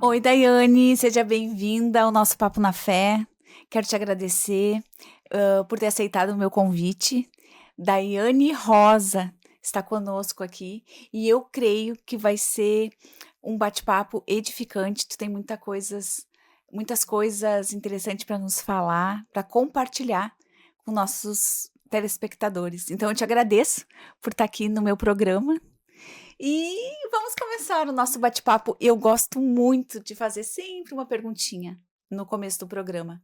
Oi, Daiane, seja bem-vinda ao nosso Papo na Fé. Quero te agradecer por ter aceitado o meu convite. Daiane Rosa está conosco aqui e eu creio que vai ser um bate-papo edificante. Tu tem muitas coisas interessantes para nos falar, para compartilhar com nossos telespectadores. Então, eu te agradeço por estar aqui no meu programa. E vamos começar o nosso bate-papo. Eu gosto muito de fazer sempre uma perguntinha no começo do programa.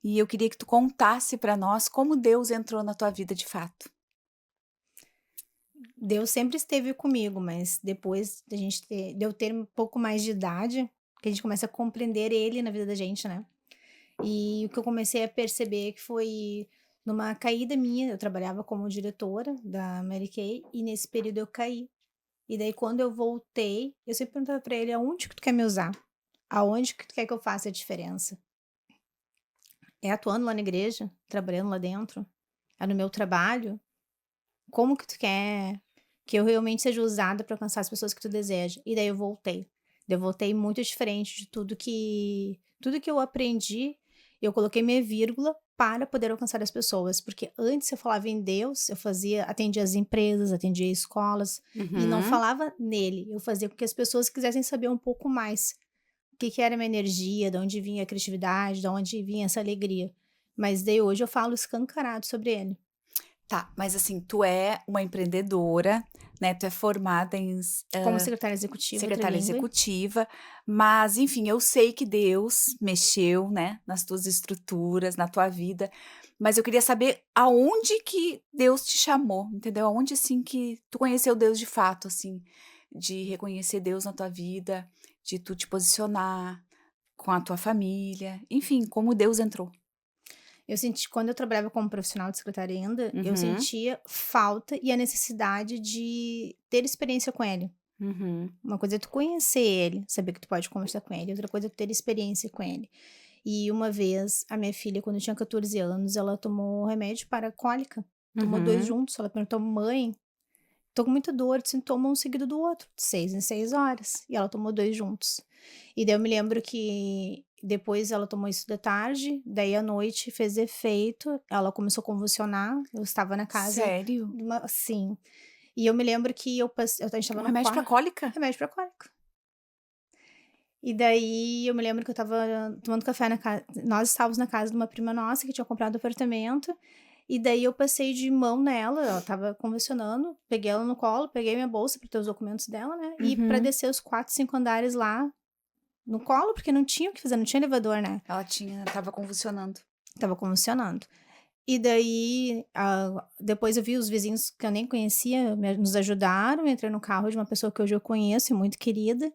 E eu queria que tu contasse para nós como Deus entrou na tua vida de fato. Deus sempre esteve comigo, mas depois de eu ter um pouco mais de idade, que a gente começa a compreender Ele na vida da gente, né? E o que eu comecei a perceber que foi numa caída minha, eu trabalhava como diretora da Mary Kay, e nesse período eu caí. E daí quando eu voltei, eu sempre perguntava pra ele, aonde que tu quer me usar? Aonde que tu quer que eu faça a diferença? É atuando lá na igreja, trabalhando lá dentro? É no meu trabalho? Como que tu quer que eu realmente seja usada para alcançar as pessoas que tu deseja? E daí eu voltei. Eu voltei muito diferente de tudo que eu aprendi, eu coloquei minha vírgula para poder alcançar as pessoas, porque antes eu falava em Deus, atendia as empresas, atendia escolas e não falava nele. Eu fazia com que as pessoas quisessem saber um pouco mais o que que era a minha energia, de onde vinha a criatividade, de onde vinha essa alegria. Mas daí hoje eu falo escancarado sobre ele. Tá, mas assim, tu é uma empreendedora, né? Tu é formada em Como secretária executiva, secretária trilingue. executiva, mas enfim, eu sei que Deus mexeu, né, nas tuas estruturas, na tua vida, mas eu queria saber aonde que Deus te chamou, entendeu? Aonde assim que tu conheceu Deus de fato, assim, de reconhecer Deus na tua vida, de tu te posicionar com a tua família, enfim, como Deus entrou. Eu senti, quando eu trabalhava como profissional de secretária ainda, eu Uhum, sentia falta e a necessidade de ter experiência com ele. uhum. Uma coisa é tu conhecer ele, saber que tu pode conversar com ele, outra coisa é tu ter experiência com ele. E uma vez, a minha filha, quando tinha 14 anos, ela tomou remédio para cólica. Tomou 2 Uhum. juntos. Ela perguntou, mãe, tô com muita dor, sintoma um seguido do outro, de 6 em 6 horas. E ela tomou 2 juntos. E daí eu me lembro que depois ela tomou isso da tarde, daí à noite fez efeito, ela começou a convulsionar, eu estava na casa, Sério? sim. E eu me lembro que a gente Um estava no remédio pra quarto, cólica? remédio pra cólica. E daí eu me lembro que eu estava tomando café na casa, nós estávamos na casa de uma prima nossa que tinha comprado apartamento, e daí eu passei de mão nela, ela estava convulsionando, peguei ela no colo, peguei minha bolsa para ter os documentos dela, né, e para Uhum. descer os 4, 5 andares lá no colo, porque não tinha o que fazer, não tinha elevador, né? Tava convulsionando. Tava convulsionando. E daí, depois eu vi os vizinhos que eu nem conhecia, nos ajudaram, entrei no carro de uma pessoa que hoje eu conheço, muito querida,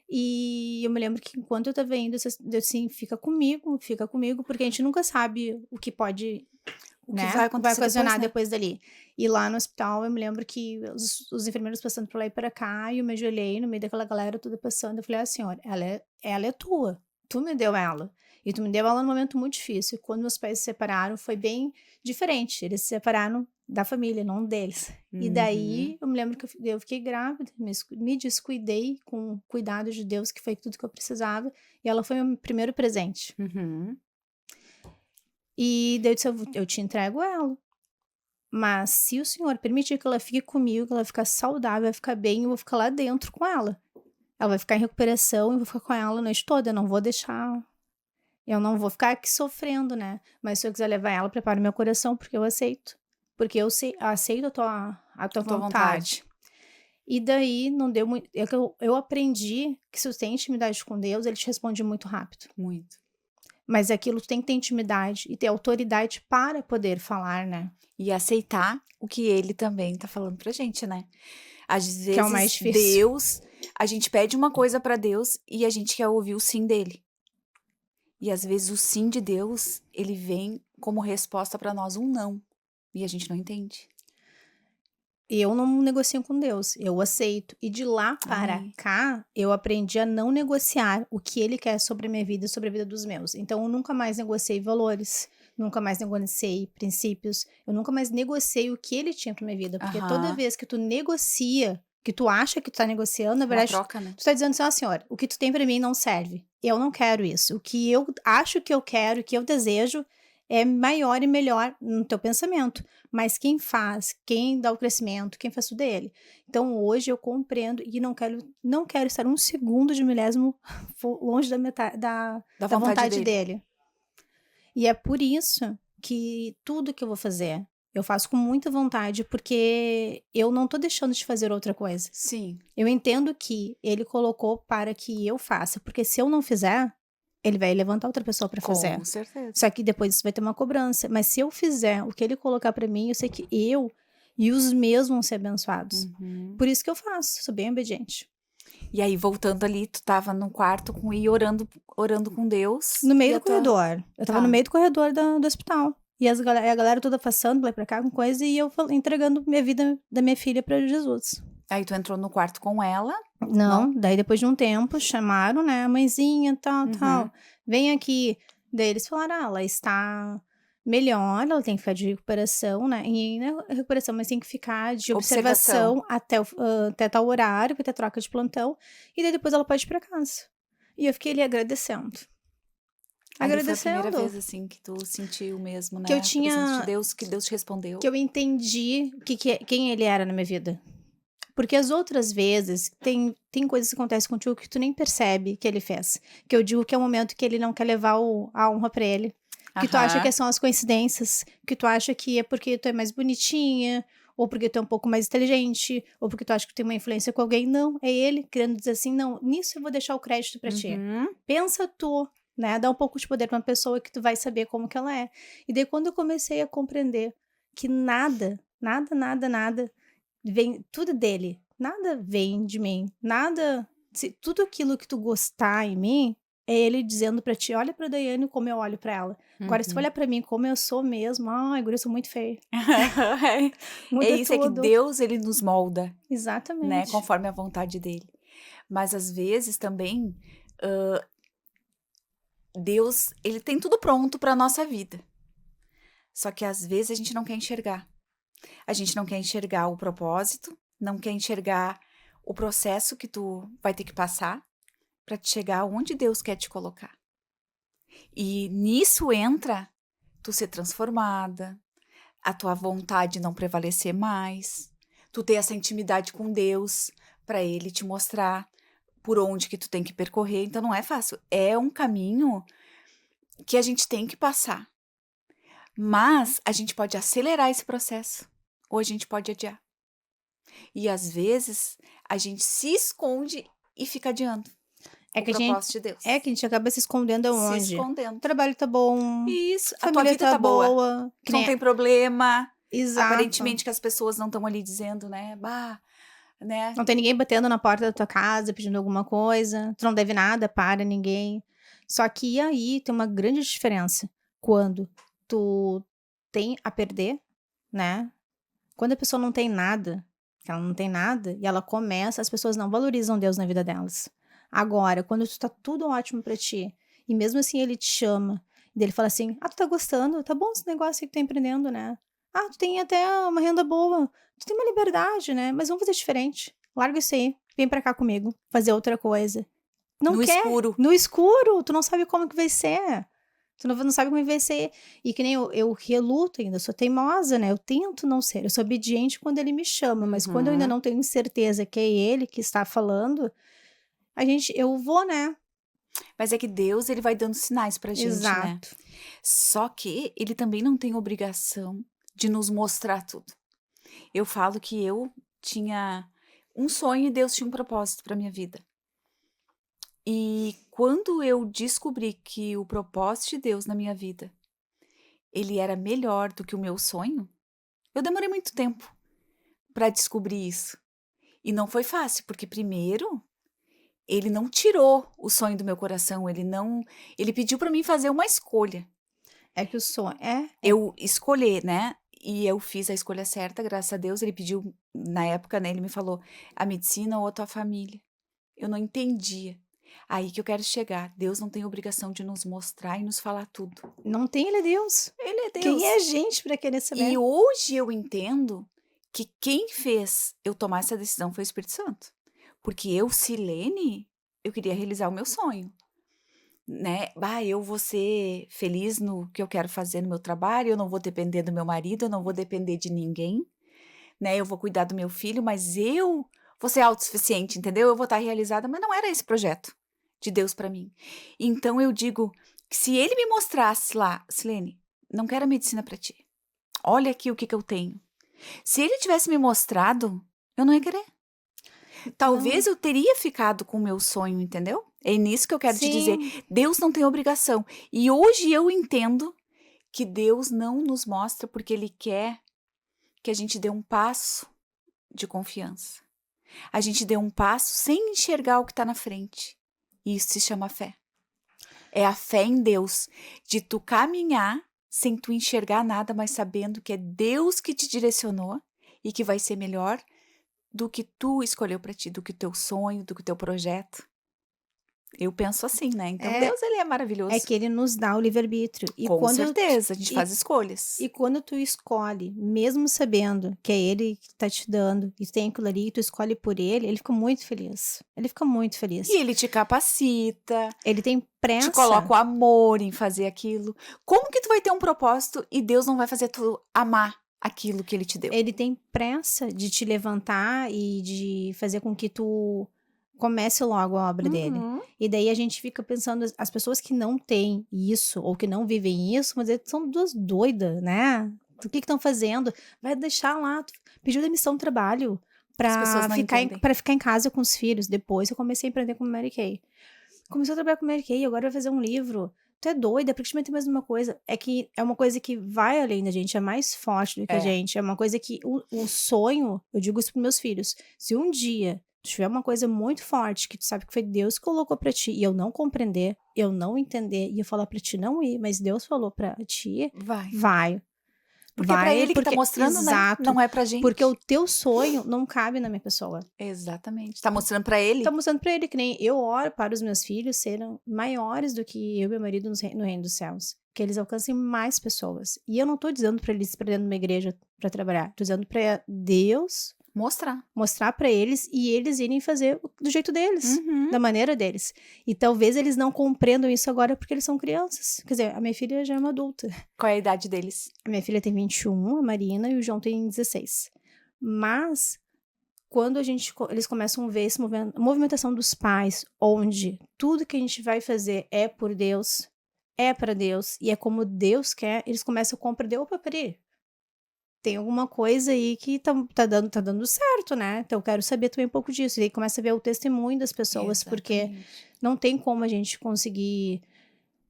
e eu me lembro que enquanto eu tava indo, eu assim, fica comigo, porque a gente nunca sabe o que pode, O que vai né, vai acontecer depois, ocasionar né? depois dali. E lá no hospital, eu me lembro que os enfermeiros passando por lá e para cá, e eu me ajoelhei no meio daquela galera toda passando, eu falei, senhora, ela é tua, tu me deu ela. E tu me deu ela num momento muito difícil. Quando meus pais se separaram, foi bem diferente. Eles se separaram da família, não deles. E Uhum. daí, eu me lembro que eu fiquei grávida, me descuidei com o cuidado de Deus, que foi tudo que eu precisava. E ela foi o meu primeiro presente. Uhum. E daí eu disse, eu te entrego ela. Mas se o senhor permitir que ela fique comigo, que ela ficar saudável, vai ficar bem, eu vou ficar lá dentro com ela. Ela vai ficar em recuperação, eu vou ficar com ela a noite toda. Eu não vou ficar aqui sofrendo, né? Mas se eu quiser levar ela, prepara meu coração, porque eu aceito. Porque aceito a tua A tua vontade. vontade. E daí, não deu muito. Eu aprendi que se você tem intimidade com Deus, ele te responde muito rápido. Muito. Mas aquilo tu tem que ter intimidade e ter autoridade para poder falar, né? E aceitar o que ele também tá falando pra gente, né? Às Que é o mais vezes, difícil. a gente pede uma coisa pra Deus e a gente quer ouvir o sim dele. E às vezes o sim de Deus, ele vem como resposta pra nós um não. E a gente não entende. Eu não negocio com Deus, eu aceito. E de lá para Ai. cá, eu aprendi a não negociar o que ele quer sobre a minha vida e sobre a vida dos meus. Então, eu nunca mais negociei valores. nunca mais negociei princípios, eu nunca mais negociei o que ele tinha pra minha vida, porque toda vez que tu negocia, que tu acha que tu tá negociando, na Uma verdade, troca, né? tu tá dizendo assim, ó, senhora, o que tu tem pra mim não serve, eu não quero isso, o que eu acho que eu quero, o que eu desejo, é maior e melhor no teu pensamento, mas quem faz, quem dá o crescimento, quem faz tudo é ele. Então hoje eu compreendo e não quero estar um segundo de milésimo longe da metade da vontade dele. E é por isso que tudo que eu vou fazer, eu faço com muita vontade, porque eu não tô deixando de fazer outra coisa. Sim, Eu entendo que ele colocou para que eu faça, porque se eu não fizer, ele vai levantar outra pessoa para fazer. com certeza. Só que depois isso vai ter uma cobrança. Mas se eu fizer o que ele colocar pra mim, eu sei que eu e os meus vão ser abençoados. Uhum. Por isso que eu faço, sou bem obediente. E aí, voltando ali, tu tava no quarto e orando com Deus. No meio e do corredor. Eu tava Tá. no meio do corredor do hospital. E a galera toda passando pra lá e pra cá com coisa, e eu entregando minha vida da minha filha pra Jesus. Aí tu entrou no quarto com ela. Não, daí depois de um tempo, chamaram, né, a mãezinha, tal, tal. Vem aqui. Daí eles falaram, ela está melhor, ela tem que ficar de recuperação, né, e não é recuperação, mas tem que ficar de observação até tal horário, vai ter troca de plantão, e daí depois ela pode ir pra casa. E eu fiquei ali agradecendo. Ali foi a primeira vez, assim, que tu sentiu mesmo, né? Que eu A presença tinha... de Deus, que Deus te respondeu. Que eu entendi quem ele era na minha vida. Porque as outras vezes, tem coisas que acontecem contigo que tu nem percebe que ele fez. Que eu digo que é o momento que ele não quer levar a honra pra ele. Que tu acha que são as coincidências. Que tu acha que é porque tu é mais bonitinha. Ou porque tu é um pouco mais inteligente. Ou porque tu acha que tu tem uma influência com alguém. Não, é ele querendo dizer assim, não, nisso eu vou deixar o crédito pra ti. Pensa tu, né? Dá um pouco de poder pra uma pessoa que tu vai saber como que ela é. E daí quando eu comecei a compreender que nada vem tudo dele, nada vem de mim, nada, tudo aquilo que tu gostar em mim é ele dizendo pra ti, olha pra Daiane como eu olho pra ela. Agora se tu olhar pra mim como eu sou mesmo, ai, guria, eu sou muito feia. Muda É isso, é que tudo. Deus, ele nos molda, Exatamente. né, conforme a vontade dele. Mas às vezes também, Deus, ele tem tudo pronto pra nossa vida. Só que às vezes a gente não quer enxergar. A gente não quer enxergar o propósito, não quer enxergar o processo que tu vai ter que passar para te chegar onde Deus quer te colocar. E nisso entra tu ser transformada, a tua vontade não prevalecer mais, tu ter essa intimidade com Deus para ele te mostrar por onde que tu tem que percorrer. Então não é fácil, é um caminho que a gente tem que passar. Mas a gente pode acelerar esse processo ou a gente pode adiar. E às vezes a gente se esconde e fica adiando o propósito de Deus. É que a gente acaba se escondendo aonde? Se escondendo. O trabalho tá bom. Isso, A tua vida tá boa. Não tem problema. Exato. Aparentemente que as pessoas não estão ali dizendo, né? Bah, né? Não tem ninguém batendo na porta da tua casa pedindo alguma coisa. Tu não deve nada para ninguém. Só que aí tem uma grande diferença quando tu tem a perder, né? Quando a pessoa não tem nada, ela não tem nada, e ela começa, as pessoas não valorizam Deus na vida delas. Agora, quando tu tá tudo ótimo pra ti, e mesmo assim ele te chama, e ele fala assim, tu tá gostando, tá bom esse negócio aí que tu tá empreendendo, né? Tu tem até uma renda boa, tu tem uma liberdade, né? Mas vamos fazer diferente. Larga isso aí, vem pra cá comigo, fazer outra coisa. Não quer? Escuro. No escuro, tu não sabe como que vai ser. Tu não sabe como vai ser. E que nem eu reluto ainda, eu sou teimosa, né? Eu tento não ser. Eu sou obediente quando ele me chama, mas quando eu ainda não tenho certeza que é ele que está falando, eu vou, né? Mas é que Deus, ele vai dando sinais pra gente, Exato. né? Só que ele também não tem obrigação de nos mostrar tudo. Eu falo que eu tinha um sonho e Deus tinha um propósito pra minha vida. E quando eu descobri que o propósito de Deus na minha vida, ele era melhor do que o meu sonho, eu demorei muito tempo para descobrir isso. E não foi fácil, porque primeiro, ele não tirou o sonho do meu coração, ele pediu para mim fazer uma escolha. É que o sonho Eu escolher, né? E eu fiz a escolha certa, graças a Deus. Ele pediu, na época, né? Ele me falou, a medicina ou a tua família. Eu não entendia. Aí que eu quero chegar. Deus não tem obrigação de nos mostrar e nos falar tudo. Não tem, ele é Deus. Ele é Deus. Quem é a gente para querer saber? E hoje eu entendo que quem fez eu tomar essa decisão foi o Espírito Santo. Porque eu, Silene, eu queria realizar o meu sonho. Né? Eu vou ser feliz no que eu quero fazer no meu trabalho, eu não vou depender do meu marido, eu não vou depender de ninguém, né? Eu vou cuidar do meu filho, mas eu vou ser autossuficiente, entendeu? Eu vou estar realizada, mas não era esse projeto de Deus para mim. Então eu digo que se ele me mostrasse lá, Silene, não quero a medicina para ti. Olha aqui o que eu tenho. Se ele tivesse me mostrado, eu não ia querer. Talvez eu teria ficado com o meu sonho, entendeu? É nisso que eu quero te dizer. Deus não tem obrigação. E hoje eu entendo que Deus não nos mostra porque Ele quer que a gente dê um passo de confiança. A gente dê um passo sem enxergar o que está na frente. E isso se chama fé. É a fé em Deus, de tu caminhar sem tu enxergar nada, mas sabendo que é Deus que te direcionou e que vai ser melhor do que tu escolheu para ti, do que o teu sonho, do que o teu projeto. Eu penso assim, né? Então Deus, ele é maravilhoso. É que ele nos dá o livre-arbítrio. Com certeza, a gente faz escolhas. E quando tu escolhe, mesmo sabendo que é ele que tá te dando, e tem aquilo ali, e tu escolhe por ele fica muito feliz. Ele fica muito feliz. E ele te capacita. Ele tem pressa. Te coloca o amor em fazer aquilo. Como que tu vai ter um propósito e Deus não vai fazer tu amar aquilo que ele te deu? Ele tem pressa de te levantar e de fazer com que tu comece logo a obra dele. E daí a gente fica pensando, as pessoas que não têm isso, ou que não vivem isso, mas eles são duas doidas, né? O que estão fazendo? Vai deixar lá, pediu demissão do trabalho para ficar em casa com os filhos. Depois eu comecei a empreender com Mary Kay. Começou a trabalhar com Mary Kay, agora vai fazer um livro. Tu é doida, praticamente a mesma coisa. É que é uma coisa que vai além da gente, é mais forte do que a gente. É uma coisa que o sonho, eu digo isso pros meus filhos. Se um dia tu tiver uma coisa muito forte, que tu sabe que foi Deus que colocou pra ti, e eu não compreender, eu não entender, e eu falar pra ti não ir, mas Deus falou pra ti, vai. Porque é pra ele que tá mostrando, exato, né? Não é pra gente. Porque o teu sonho não cabe na minha pessoa. Exatamente. Tá mostrando pra ele. Tá mostrando pra ele, que nem eu oro para os meus filhos serem maiores do que eu e meu marido no reino dos céus. Que eles alcancem mais pessoas. E eu não tô dizendo pra eles ir pra dentro de uma igreja pra trabalhar. Tô dizendo pra Deus mostrar pra eles e eles irem fazer do jeito deles, da maneira deles. E talvez eles não compreendam isso agora porque eles são crianças. Quer dizer, a minha filha já é uma adulta. Qual é a idade deles? A minha filha tem 21, a Marina, e o João tem 16. Mas quando eles começam a ver essa movimentação dos pais, onde tudo que a gente vai fazer é por Deus, é para Deus, e é como Deus quer, eles começam a compreender, opa, peraí, tem alguma coisa aí que tá dando certo, né? Então eu quero saber também um pouco disso. E aí começa a ver o testemunho das pessoas, porque não tem como a gente conseguir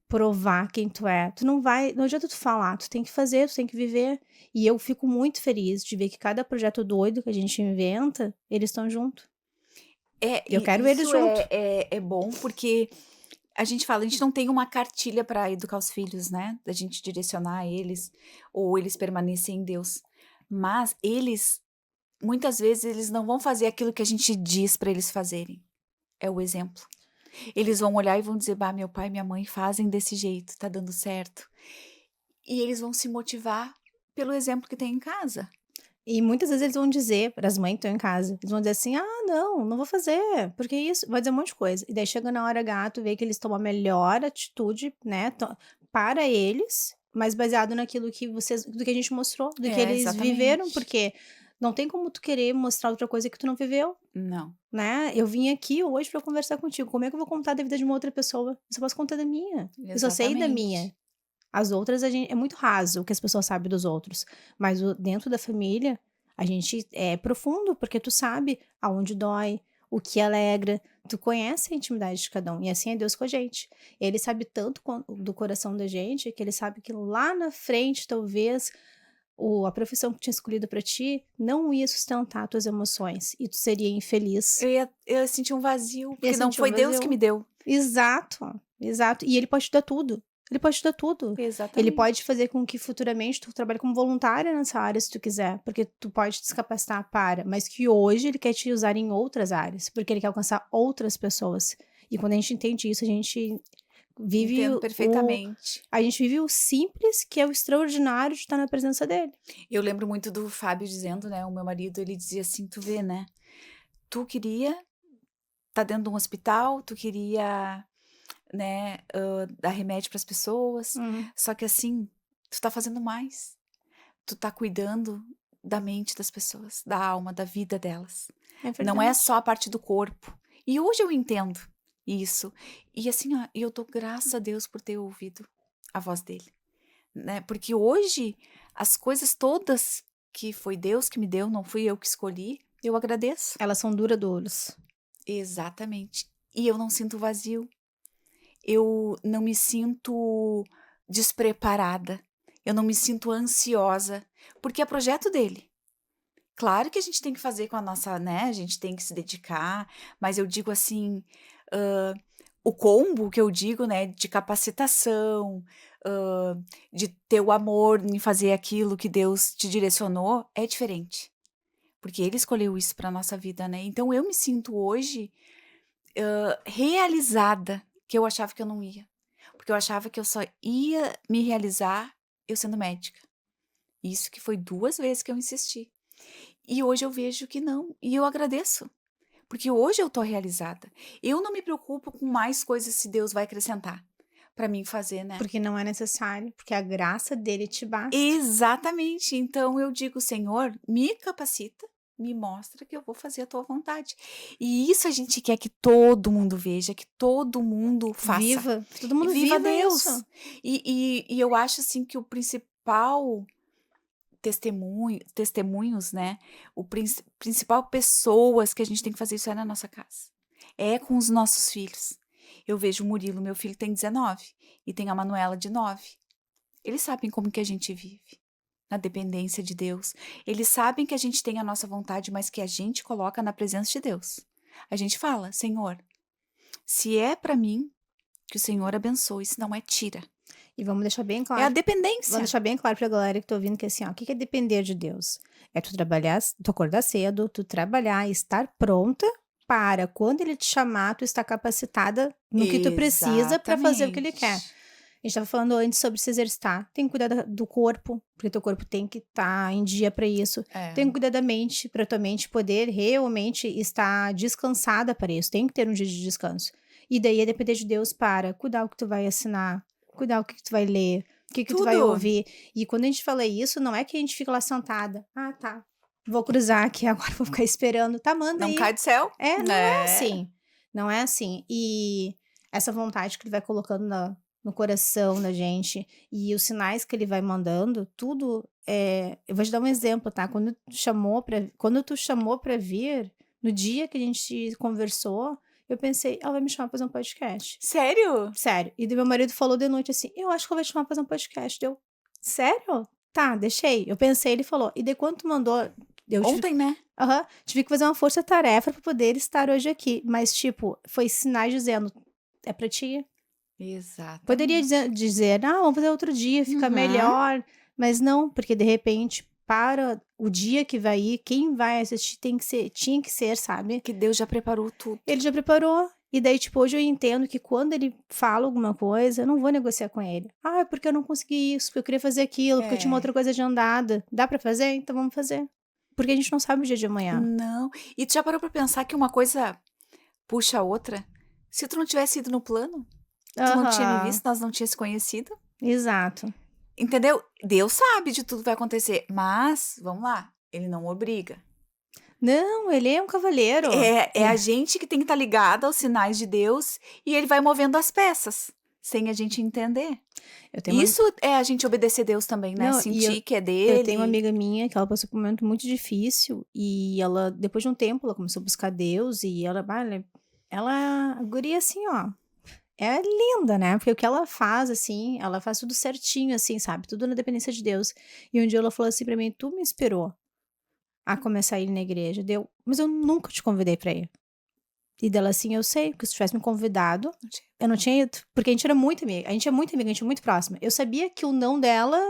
provar quem tu é. Não adianta tu falar, tu tem que fazer, tu tem que viver. E eu fico muito feliz de ver que cada projeto doido que a gente inventa, eles estão junto. Eu quero eles junto. É bom porque a gente não tem uma cartilha para educar os filhos, né? Da gente direcionar eles, ou eles permanecerem em Deus. Mas muitas vezes, eles não vão fazer aquilo que a gente diz para eles fazerem. É o exemplo. Eles vão olhar e vão dizer, meu pai e minha mãe fazem desse jeito, tá dando certo. E eles vão se motivar pelo exemplo que tem em casa. E muitas vezes eles vão dizer, para as mães que estão em casa, eles vão dizer assim, não vou fazer, porque isso, vai dizer um monte de coisa. E daí chega na hora H, tu vê que eles tomam a melhor atitude, né, para eles, mas baseado naquilo que do que a gente mostrou, do que eles viveram, porque não tem como tu querer mostrar outra coisa que tu não viveu. Não. Né? Eu vim aqui hoje para conversar contigo. Como é que eu vou contar da vida de uma outra pessoa? Eu só posso contar da minha. Exatamente. Eu só sei da minha. As outras, é muito raso o que as pessoas sabem dos outros. Mas dentro da família, a gente é profundo, porque tu sabe aonde dói, o que alegra. Tu conhece a intimidade de cada um. E assim é Deus com a gente. Ele sabe tanto do coração da gente, que ele sabe que lá na frente, talvez, a profissão que tinha escolhido pra ti não ia sustentar tuas emoções. E tu seria infeliz. Eu ia sentir um vazio, porque não foi Deus que me deu. Exato. E ele pode te dar tudo. Exatamente. Ele pode fazer com que futuramente tu trabalhe como voluntária nessa área, se tu quiser, porque tu pode te capacitar mas que hoje ele quer te usar em outras áreas, porque ele quer alcançar outras pessoas. E quando a gente entende isso, a gente vive Entendo perfeitamente. a gente vive o simples, que é o extraordinário de estar na presença dele. Eu lembro muito do Fábio dizendo, né? O meu marido, ele dizia assim: tu vê, né? Tu queria estar dentro de um hospital, tu queria, né, dar remédio para as pessoas, só que assim, tu tá fazendo mais. Tu tá cuidando da mente das pessoas, da alma, da vida delas. É Não é verdade. só a parte do corpo. E hoje eu entendo isso. E assim, ó, eu dou graças a Deus por ter ouvido a voz dele, né? Porque hoje as coisas todas que foi Deus que me deu, não fui eu que escolhi, eu agradeço. Elas são duradouras. Exatamente. E eu não sinto vazio. Eu não me sinto despreparada. Eu não me sinto ansiosa, porque é projeto dele. Claro que a gente tem que fazer com a nossa, né? A gente tem que se dedicar, mas eu digo assim, o combo que eu digo, né? De capacitação, de ter o amor em fazer aquilo que Deus te direcionou, é diferente. Porque Ele escolheu isso para nossa vida, né? Então eu me sinto hoje realizada, que eu achava que eu não ia. Porque eu achava que eu só ia me realizar eu sendo médica. Isso que foi 2 vezes que eu insisti. E hoje eu vejo que não. E eu agradeço. Porque hoje eu tô realizada. Eu não me preocupo com mais coisas se Deus vai acrescentar para mim fazer, né? Porque não é necessário, porque a graça dele te basta. Exatamente. Então eu digo, Senhor, me capacita, me mostra que eu vou fazer a tua vontade. E isso a gente quer que todo mundo veja, que todo mundo faça. Viva, que todo mundo Viva viva Deus. isso. E eu acho assim que o principal testemunhos, né? O principal pessoas que a gente tem que fazer isso é na nossa casa. É com os nossos filhos. Eu vejo o Murilo, meu filho tem 19, e tem a Manuela de 9. Eles sabem como que a gente vive, na dependência de Deus. Eles sabem que a gente tem a nossa vontade, mas que a gente coloca na presença de Deus. A gente fala, Senhor, se é para mim, que o Senhor abençoe, se não é, tira. E vamos deixar bem É a claro. dependência. Vamos deixar bem claro pra galera que tá ouvindo que assim, ó, o que é depender de Deus? É tu trabalhar, tu acordar cedo, tu trabalhar, estar pronta para quando ele te chamar, tu estar capacitada no que tu precisa pra fazer o que ele quer. A gente tava falando antes sobre se exercitar. Tem que cuidar do corpo, porque teu corpo tem que estar em dia pra isso. É. Tem que cuidar da mente, pra tua mente poder realmente estar descansada para isso. Tem que ter um dia de descanso. E daí é depender de Deus para cuidar o que tu vai assinar, cuidar o que tu vai ler, o que tu vai Tudo. ouvir. E quando a gente fala isso, não é que a gente fica lá sentada. Ah, tá. Vou cruzar aqui agora, vou ficar esperando. Tá, manda Não aí. cai do céu. Não é assim. Não é assim. E essa vontade que ele vai colocando no coração da gente e os sinais que ele vai mandando, tudo eu vou te dar um exemplo, tá? Quando tu chamou pra vir, no dia que a gente conversou, eu pensei, ela vai me chamar pra fazer um podcast. Sério? Sério. E daí meu marido falou de noite assim, eu acho que ela vai te chamar pra fazer um podcast. Deu, sério? Tá, deixei. Eu pensei, ele falou. E daí quando tu mandou... Ontem, né? Tive que fazer uma força-tarefa pra poder estar hoje aqui. Mas, tipo, foi sinais dizendo, é pra ti. Exato. Poderia dizer, vamos fazer outro dia, fica melhor. Mas não, porque de repente, para o dia que vai ir, quem vai assistir tinha que ser, sabe? Que Deus já preparou tudo. Ele já preparou. E daí, tipo, hoje eu entendo que quando ele fala alguma coisa, eu não vou negociar com ele. Ah, porque eu não consegui isso, porque eu queria fazer aquilo, porque eu tinha uma outra coisa agendada. Dá pra fazer? Então vamos fazer. Porque a gente não sabe o dia de amanhã. Não. E tu já parou pra pensar que uma coisa puxa a outra? Se tu não tivesse ido no plano, tu não tinha me visto, nós não tínhamos se conhecido. Exato. Entendeu? Deus sabe de tudo que vai acontecer. Mas, vamos lá, ele não obriga. Não, ele é um cavalheiro. É a gente que tem que estar ligada aos sinais de Deus e ele vai movendo as peças, sem a gente entender. Isso é a gente obedecer a Deus também, né? Não, sentir que é dele. Eu tenho uma amiga minha que ela passou por um momento muito difícil e ela, depois de um tempo, ela começou a buscar Deus e a guria assim, ó, é linda, né? Porque o que ela faz, assim, ela faz tudo certinho, assim, sabe? Tudo na dependência de Deus. E um dia ela falou assim pra mim, tu me inspirou a começar a ir na igreja. Mas eu nunca te convidei pra ir. E dela assim, eu sei, porque se tivesse me convidado, eu não tinha ido. Porque a gente era muito amiga, a gente é muito amiga, a gente é muito próxima. Eu sabia que o não dela,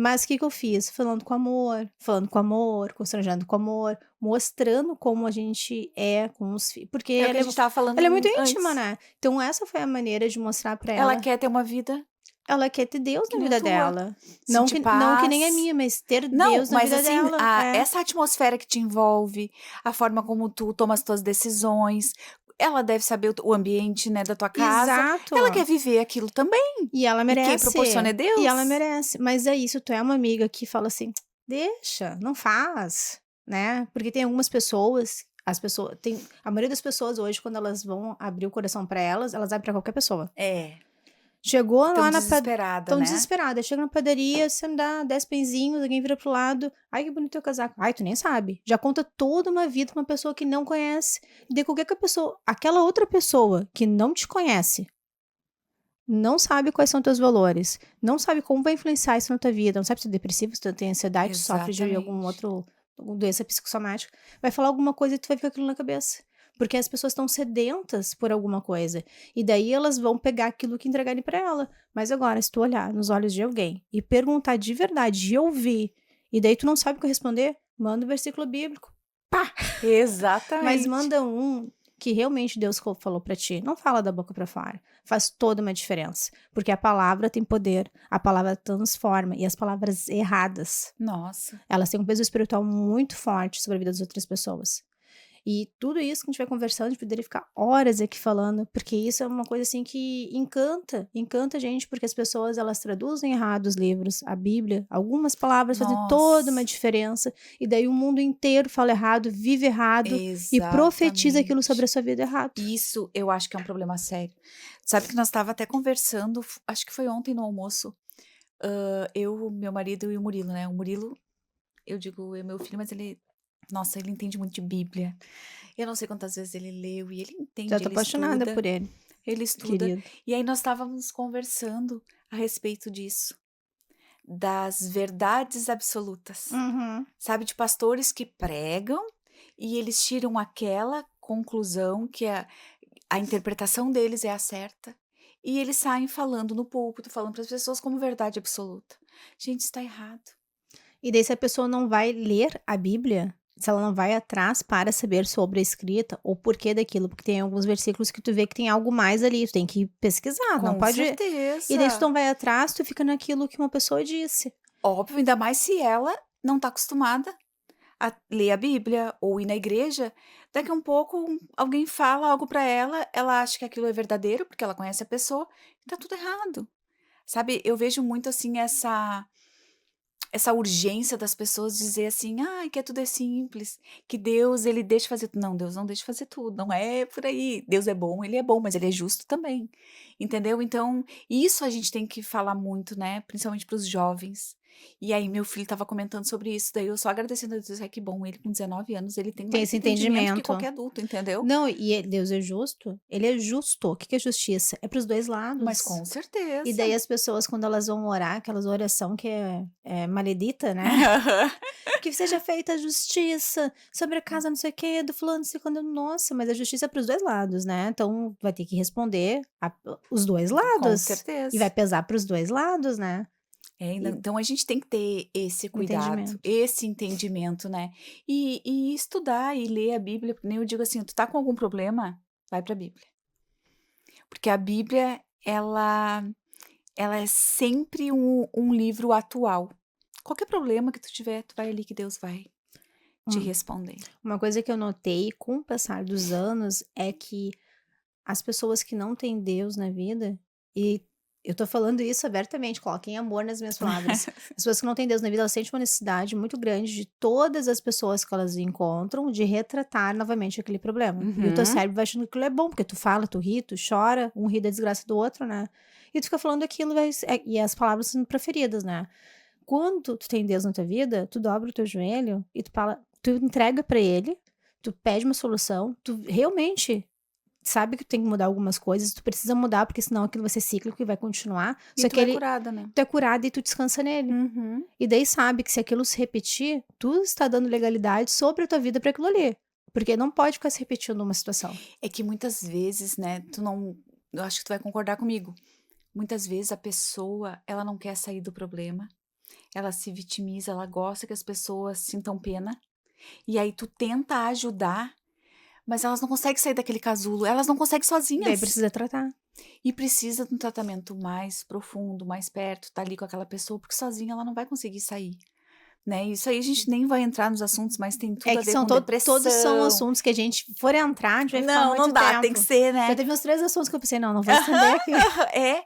Mas o que que eu fiz? Falando com amor, constrangendo com amor, mostrando como a gente é com os filhos. Porque É o que a gente tava ela é muito falando íntima, antes. né? Então essa foi a maneira de mostrar pra Ela ela. quer ter uma vida Ela quer ter Deus que na nem a vida tua. dela. Sentir Não que nem a paz. minha, mas ter Não, Deus na mas vida assim, dela. É. essa atmosfera que te envolve, a forma como tu toma as tuas decisões, ela deve saber o ambiente, né, da tua casa. Exato. Ela quer viver aquilo também. E ela E quem merece. proporciona é E ela Deus. merece. Mas é isso, tu é uma amiga que fala assim, deixa, não faz, né? Porque tem algumas pessoas, a maioria das pessoas hoje, quando elas vão abrir o coração pra elas abrem pra qualquer pessoa. É, Chegou tão lá desesperada, tão né? desesperada. Chega na padaria, você me dá 10 pãezinhos, alguém vira pro lado. Ai, que bonito teu casaco. Ai, tu nem sabe. Já conta toda uma vida pra uma pessoa que não conhece. E daí qualquer que a pessoa, aquela outra pessoa que não te conhece, não sabe quais são teus valores, não sabe como vai influenciar isso na tua vida, não sabe se tu é depressivo, se tu tem ansiedade, se tu sofre de alguma doença psicossomática, vai falar alguma coisa e tu vai ficar aquilo na cabeça. Porque as pessoas estão sedentas por alguma coisa. E daí elas vão pegar aquilo que entregarem pra ela. Mas agora, se tu olhar nos olhos de alguém e perguntar de verdade, e ouvir, e daí tu não sabe o que responder, manda o versículo bíblico. Pá! Exatamente. Mas manda um que realmente Deus falou pra ti. Não fala da boca pra fora. Faz toda uma diferença. Porque a palavra tem poder. A palavra transforma. E as palavras erradas, Nossa. elas têm um peso espiritual muito forte sobre a vida das outras pessoas. E tudo isso que a gente vai conversando, a gente poderia ficar horas aqui falando, porque isso é uma coisa assim que encanta a gente, porque as pessoas, elas traduzem errado os livros, a Bíblia, algumas palavras fazem toda uma diferença, e daí o mundo inteiro fala errado, vive errado, e profetiza aquilo sobre a sua vida errado. Isso eu acho que é um problema sério. Sabe que nós estava até conversando, acho que foi ontem no almoço, eu, meu marido e o Murilo, né? O Murilo, eu digo, é meu filho, mas nossa, ele entende muito de Bíblia. Eu não sei quantas vezes ele leu e ele entende, Já tô ele apaixonada estuda. por ele. Ele estuda. Querido. E aí nós estávamos conversando a respeito disso. Das verdades absolutas. Sabe, de pastores que pregam e eles tiram aquela conclusão que a interpretação deles é a certa. E eles saem falando no púlpito, falando para as pessoas como verdade absoluta. Gente, está errado. E daí se a pessoa não vai ler a Bíblia, se ela não vai atrás para saber sobre a escrita, ou porquê daquilo, porque tem alguns versículos que tu vê que tem algo mais ali, tu tem que pesquisar, não pode... certeza. E daí se tu não vai atrás, tu fica naquilo que uma pessoa disse. Óbvio, ainda mais se ela não está acostumada a ler a Bíblia ou ir na igreja. Daqui a um pouco alguém fala algo para ela, ela acha que aquilo é verdadeiro, porque ela conhece a pessoa, e tá tudo errado. Sabe, eu vejo muito assim essa urgência das pessoas dizer assim, que tudo é simples, que Deus, ele deixa fazer tudo. Não, Deus não deixa fazer tudo, não é por aí. Deus é bom, ele é bom, mas ele é justo também, entendeu? Então, isso a gente tem que falar muito, né, principalmente para os jovens. E aí meu filho estava comentando sobre isso, daí eu só agradecendo a Deus, que bom, ele com 19 anos, ele tem mais esse entendimento que entendimento. qualquer adulto, entendeu? Não, e Deus é justo? Ele é justo. O que é justiça? É pros dois lados. Mas com certeza. E daí as pessoas, quando elas vão orar, aquelas oração que é maledita, né? Que seja feita a justiça sobre a casa não sei o que, do fulano, não sei quando. Nossa, mas a justiça é pros dois lados, né? Então vai ter que responder os dois lados. Com certeza. E vai pesar pros dois lados, né? Então a gente tem que ter esse cuidado, esse entendimento, né? E estudar e ler a Bíblia, porque nem eu digo assim, tu tá com algum problema, vai pra Bíblia. Porque a Bíblia, ela é sempre um livro atual. Qualquer problema que tu tiver, tu vai ali que Deus vai te responder. Uma coisa que eu notei com o passar dos anos é que as pessoas que não têm Deus na vida, e eu tô falando isso abertamente, coloquem amor nas minhas palavras. As pessoas que não têm Deus na vida, elas sentem uma necessidade muito grande de todas as pessoas que elas encontram de retratar novamente aquele problema. E o teu cérebro vai achando que aquilo é bom, porque tu fala, tu ri, tu chora, um ri da desgraça do outro, né? E tu fica falando aquilo, e as palavras sendo preferidas, né? Quando tu tem Deus na tua vida, tu dobra o teu joelho e tu entrega pra ele, tu pede uma solução, tu realmente sabe que tu tem que mudar algumas coisas, tu precisa mudar, porque senão aquilo vai ser cíclico e vai continuar. E só tu que é curada, né? Tu é curada e tu descansa nele. E daí sabe que se aquilo se repetir, tu está dando legalidade sobre a tua vida para aquilo ali. Porque não pode ficar se repetindo uma situação. É que muitas vezes, né, eu acho que tu vai concordar comigo. Muitas vezes a pessoa, ela não quer sair do problema. ela se vitimiza, ela gosta que as pessoas sintam pena. E aí tu tenta ajudar, mas elas não conseguem sair daquele casulo, elas não conseguem Daí sozinhas. precisa tratar. E precisa de um tratamento mais profundo, mais perto, tá ali com aquela pessoa, porque sozinha ela não vai conseguir sair, né? Isso aí a gente nem vai entrar nos assuntos, mas tem tudo É a que ver são com todos são depressão. assuntos que a gente for entrar, a gente vai ficar Não, muito não dá, tem tempo. que ser, né? Já teve uns 3 assuntos que eu pensei, não vou estender aqui. É,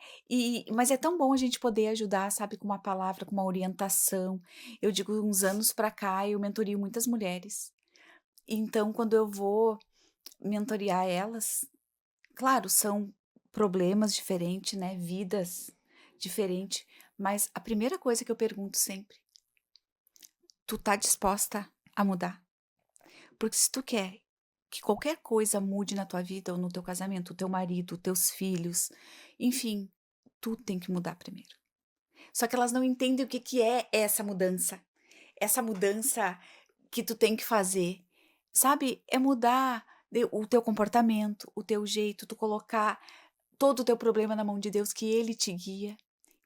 mas é tão bom a gente poder ajudar, sabe, com uma palavra, com uma orientação. Eu digo, uns anos pra cá, eu mentorio muitas mulheres. Então, quando eu vou mentorear elas, claro, são problemas diferentes, né? Vidas diferentes. Mas a primeira coisa que eu pergunto sempre, tu tá disposta a mudar? Porque se tu quer que qualquer coisa mude na tua vida ou no teu casamento, o teu marido, teus filhos, enfim, tu tem que mudar primeiro. Só que elas não entendem o que é essa mudança. Essa mudança que tu tem que fazer, sabe? É mudar o teu comportamento, o teu jeito, tu colocar todo o teu problema na mão de Deus, que Ele te guia.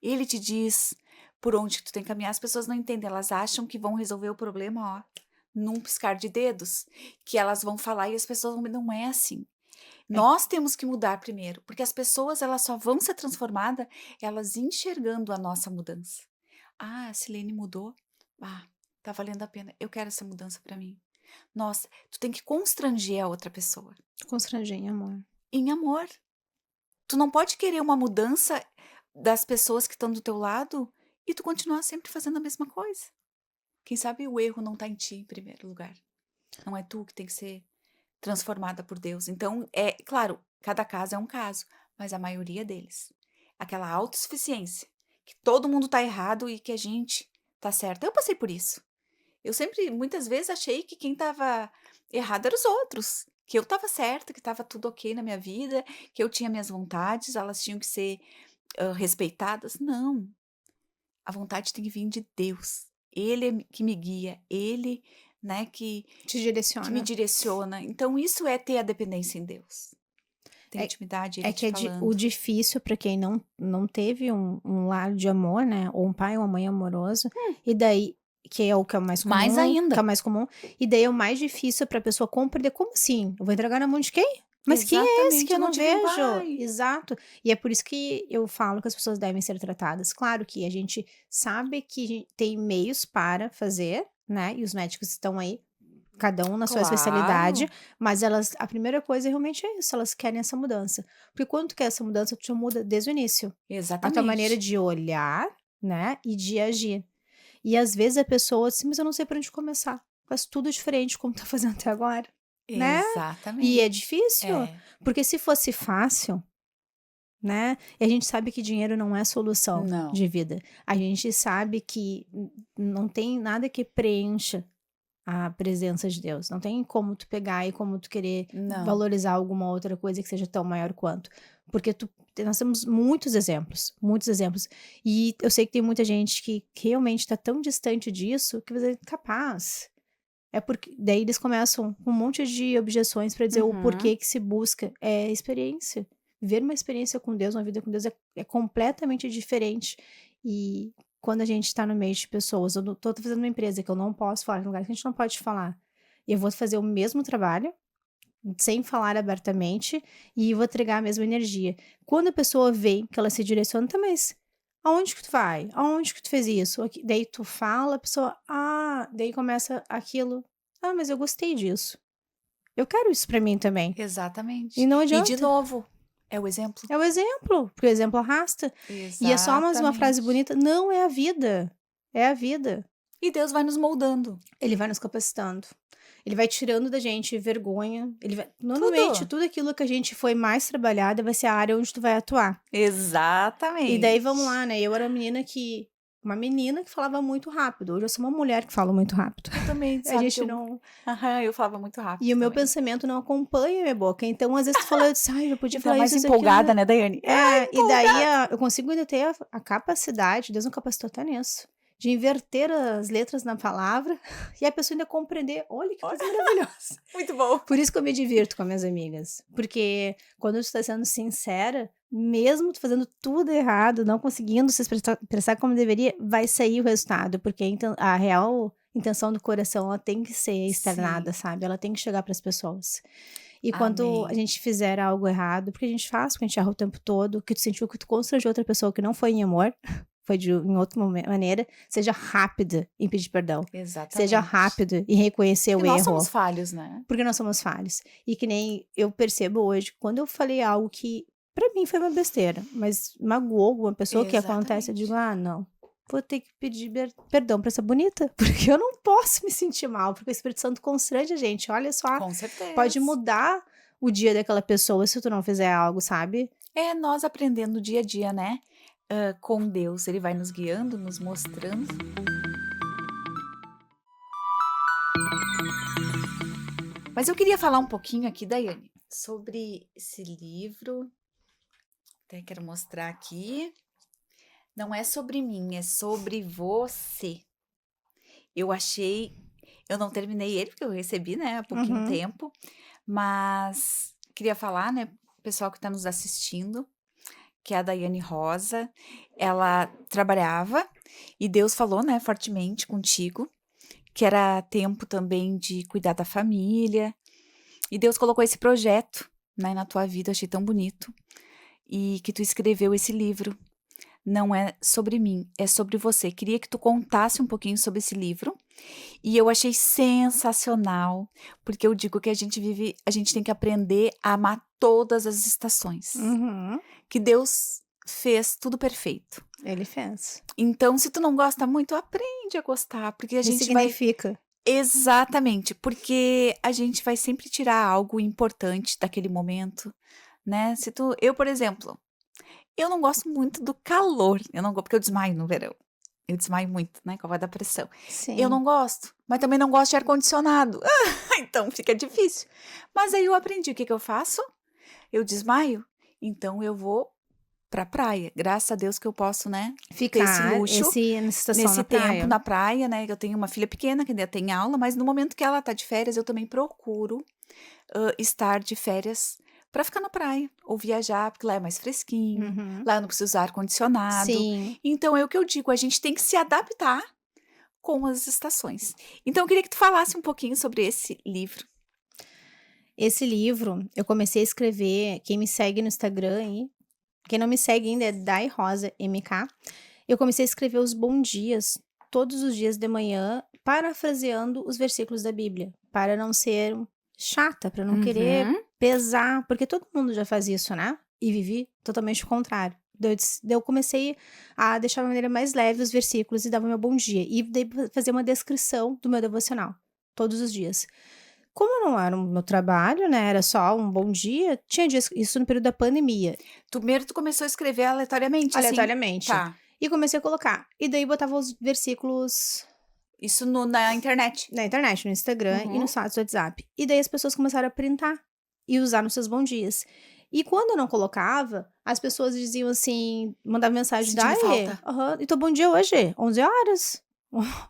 Ele te diz por onde tu tem que caminhar. As pessoas não entendem, elas acham que vão resolver o problema, ó, num piscar de dedos, que elas vão falar e as pessoas não é assim. Nós temos que mudar primeiro, porque as pessoas elas só vão ser transformadas elas enxergando a nossa mudança. Ah, a Silene mudou. Ah, tá valendo a pena. Eu quero essa mudança pra mim. Nossa, tu tem que constranger a outra pessoa. Constranger, amor. Em amor. Tu não pode querer uma mudança das pessoas que estão do teu lado e tu continuar sempre fazendo a mesma coisa. Quem sabe o erro não tá em ti em primeiro lugar. Não é tu que tem que ser transformada por Deus. Então, é claro, cada caso é um caso, mas a maioria deles. Aquela autossuficiência, que todo mundo tá errado e que a gente tá certo. Eu passei por isso. Eu sempre, muitas vezes, achei que quem tava errado eram os outros. Que eu tava certa, que tava tudo ok na minha vida, que eu tinha minhas vontades, elas tinham que ser respeitadas. Não. A vontade tem que vir de Deus. Ele é que me guia, ele, né, que Te me direciona. direciona. Então, isso é ter a dependência em Deus. Ter É, intimidade, é ele que te falando. o difícil para quem não teve um lar de amor, né? Ou um pai ou uma mãe amoroso. E daí, que é o que é o mais comum. Mais ainda. Que é o mais comum. E daí é o mais difícil pra pessoa compreender. Como assim? Eu vou entregar na mão de quem? Mas quem é esse que eu não Exatamente, onde vejo? vai? Exato. E é por isso que eu falo que as pessoas devem ser tratadas. Claro que a gente sabe que tem meios para fazer, né? E os médicos estão aí, cada um na sua especialidade, Claro. mas a primeira coisa realmente é isso, elas querem essa mudança. Porque quando tu quer essa mudança, tu já muda desde o início. A tua maneira Exatamente. de olhar, né? E de agir. E às vezes a pessoa diz, mas eu não sei por onde começar. Faz tudo diferente como tá fazendo até agora, né? E é Exatamente. difícil, É. porque se fosse fácil, né? E a gente sabe que dinheiro não é solução Não. de vida. A gente sabe que não tem nada que preencha a presença de Deus. Não tem como tu pegar e como tu querer Não. valorizar alguma outra coisa que seja tão maior quanto. Porque nós temos muitos exemplos, muitos exemplos. E eu sei que tem muita gente que realmente está tão distante disso que vai dizer, capaz. É porque daí eles começam com um monte de objeções para dizer o porquê que se busca. É experiência. Viver uma experiência com Deus, uma vida com Deus é completamente diferente. E quando a gente está no meio de pessoas, eu tô fazendo uma empresa que eu não posso falar, em lugar que a gente não pode falar. E eu vou fazer o mesmo trabalho, sem falar abertamente, e vou entregar a mesma energia. Quando a pessoa vem, que ela se direciona, tá, mas aonde que tu vai? Aonde que tu fez isso? Daí tu fala, a pessoa, daí começa aquilo. Ah, mas eu gostei disso. Eu quero isso pra mim também. Exatamente. E não E de adianta. novo, é o exemplo. É o exemplo, porque o exemplo arrasta. Exatamente. E é só mais uma frase bonita. Não é a vida. É a vida. E Deus vai nos moldando. Ele vai nos capacitando. Ele vai tirando da gente vergonha. Ele vai... Normalmente, tudo aquilo que a gente foi mais trabalhada vai ser a área onde tu vai atuar. Exatamente. E daí, vamos lá, né? Eu era uma menina que falava muito rápido. Hoje eu sou uma mulher que fala muito rápido. Eu também, A gente não... eu falava muito rápido E o meu também. pensamento não acompanha a minha boca. Então, às vezes tu fala, eu disse, eu podia falar mais isso empolgada, aqui, né, Daiane? E daí eu consigo ainda ter a capacidade, Deus me capacitou até nisso, de inverter as letras na palavra e a pessoa ainda compreender. Olha que coisa maravilhosa. Muito bom. Por isso que eu me divirto com as minhas amigas. Porque quando tu está sendo sincera, mesmo tu fazendo tudo errado, não conseguindo se expressar como deveria, vai sair o resultado, porque a real intenção do coração, ela tem que ser externada, Sim. sabe? Ela tem que chegar para as pessoas. E quando a Amém. gente fizer algo errado, porque a gente faz, porque a gente erra o tempo todo, que tu sentiu que tu constrangeu outra pessoa que não foi em amor, foi em outra maneira, seja rápida em pedir perdão. Seja Exatamente. rápido em reconhecer Porque o nós erro. somos falhos, né? Porque nós somos falhos. E que nem eu percebo hoje, quando eu falei algo que pra mim foi uma besteira, mas magoou alguma pessoa, que acontece, eu digo, Exatamente. não, vou ter que pedir perdão pra essa bonita, porque eu não posso me sentir mal, porque o Espírito Santo constrange a gente, olha só, Com pode certeza. mudar o dia daquela pessoa se tu não fizer algo, sabe? É nós aprendendo dia a dia, né? Com Deus, Ele vai nos guiando, nos mostrando. Mas eu queria falar um pouquinho aqui, Daiane, sobre esse livro. Até quero mostrar aqui. Não é sobre mim, é sobre você. Eu achei. Eu não terminei ele, porque eu recebi, né, há pouquinho Uhum. tempo. Mas queria falar, né, pessoal que está nos assistindo, que é a Daiane Rosa. Ela trabalhava e Deus falou, né, fortemente contigo, que era tempo também de cuidar da família. E Deus colocou esse projeto, né, na tua vida, achei tão bonito. E que tu escreveu esse livro. Não é sobre mim, é sobre você. Queria que tu contasse um pouquinho sobre esse livro. E eu achei sensacional, porque eu digo que a gente tem que aprender a amar todas as estações. Uhum. Que Deus fez tudo perfeito. Ele fez. Então, se tu não gosta muito, aprende a gostar, porque a gente vai. Ressignifica. Exatamente, porque a gente vai sempre tirar algo importante daquele momento, né? Eu, por exemplo, eu não gosto muito do calor, eu não gosto, porque eu desmaio no verão. Eu desmaio muito, né, com a voz da pressão. Eu Sim. não gosto, mas também não gosto de ar-condicionado. Então fica difícil. Mas aí eu aprendi, o que que eu faço? Eu desmaio, então eu vou pra praia. Graças a Deus que eu posso, né, ter esse Ficar luxo nessa estação nesse na tempo praia. na praia, né? Eu tenho uma filha pequena que ainda tem aula, mas no momento que ela tá de férias, eu também procuro estar de férias para ficar na praia ou viajar, porque lá é mais fresquinho, Uhum. lá eu não preciso usar ar-condicionado. Sim. Então é o que eu digo, a gente tem que se adaptar com as estações. Então eu queria que tu falasse um pouquinho sobre esse livro. Esse livro, eu comecei a escrever, quem me segue no Instagram aí, quem não me segue ainda é Dai Rosa MK. Eu comecei a escrever os bom dias, todos os dias de manhã, parafraseando os versículos da Bíblia, para não ser chata, para não querer Uhum. pesar, porque todo mundo já faz isso, né? E vivi totalmente o contrário. Daí eu comecei a deixar de maneira mais leve os versículos e dava meu bom dia. E daí fazer uma descrição do meu devocional, todos os dias. Como não era o meu trabalho, né, era só um bom dia, tinha dias isso no período da pandemia, Primeiro tu começou a escrever aleatoriamente, assim? aleatoriamente. Tá. E comecei a colocar. E daí botava os versículos Isso na internet. na internet, no Instagram e no Uhum. status do WhatsApp. E daí as pessoas começaram a printar e usar nos seus bons dias. E quando eu não colocava, as pessoas diziam assim, mandavam mensagem, Sentindo Dai, falta. e teu bom dia hoje? 11 horas.